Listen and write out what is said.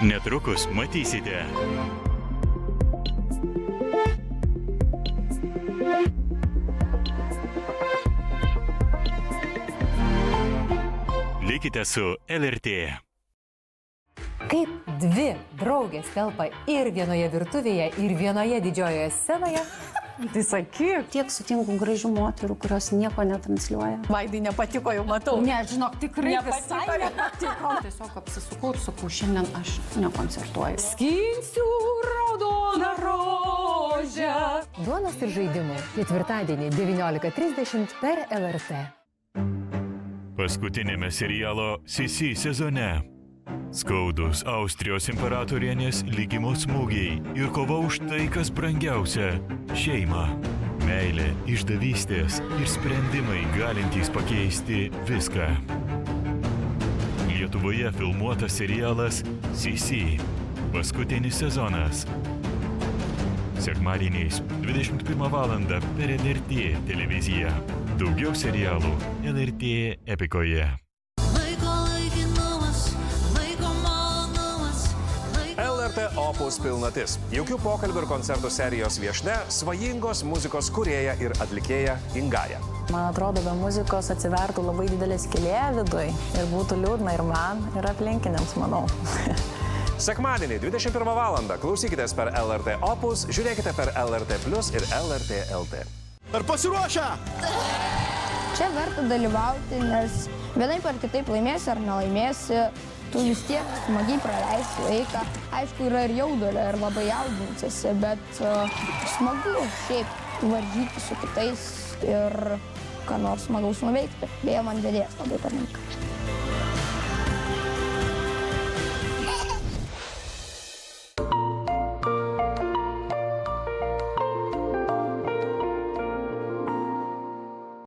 Netrukus matysite. Likite su LRT. Kaip dvi draugės telpa ir vienoje virtuvėje, ir vienoje didžiojoje scenoje. Tai sakyk. Tiek sutinku gražių moterų, kurios nieko netransliuoja. Vaidai nepatiko, jau matau. Ne, žinok, tikrai Nepatiko. visai nepatiko. Tiesiog apsisukau ir sakau, šiandien aš nekoncertuoju. Skinsiu raudoną rožę. Duonos ir žaidimų. Ketvirtadienį 19:30 per LRT. Paskutinėme serialo Sisi sezone. Skaudus Austrijos imperatorienės likimo smūgiai ir kova už tai, kas brangiausia - šeima. Meilė, išdavystės ir sprendimai galintys pakeisti viską. Lietuvoje filmuotas serialas Sisi. Paskutinis sezonas. Sekmadieniais 21 val. Per LRT televiziją. Daugiau serialų LRT Epikoje. LRT Opus pilnatis. Jokių pokalbių ir koncertų serijos viešnia - svajingos muzikos kūrėja ir atlikėja Ingaja. Man atrodo, be muzikos atsivertų labai didelė skylė viduj ir būtų liūdna ir man, ir aplinkiniams, manau. Sekmadienį 21 val. Klausykitės per LRT Opus, žiūrėkite per LRT Plus ir LRT LT. Ar pasiruošę? Čia verta dalyvauti, nes vienaip ar kitaip laimėsi ar nelaimėsi, tu vis tiek smagiai praleisi laiką. Aišku, yra ir jaudulio ir labai jaudinsiesi, bet smagu šiaip varžyti su kitais ir ką nors smagaus nuveikti. Beje, man vedėjas labai patinka.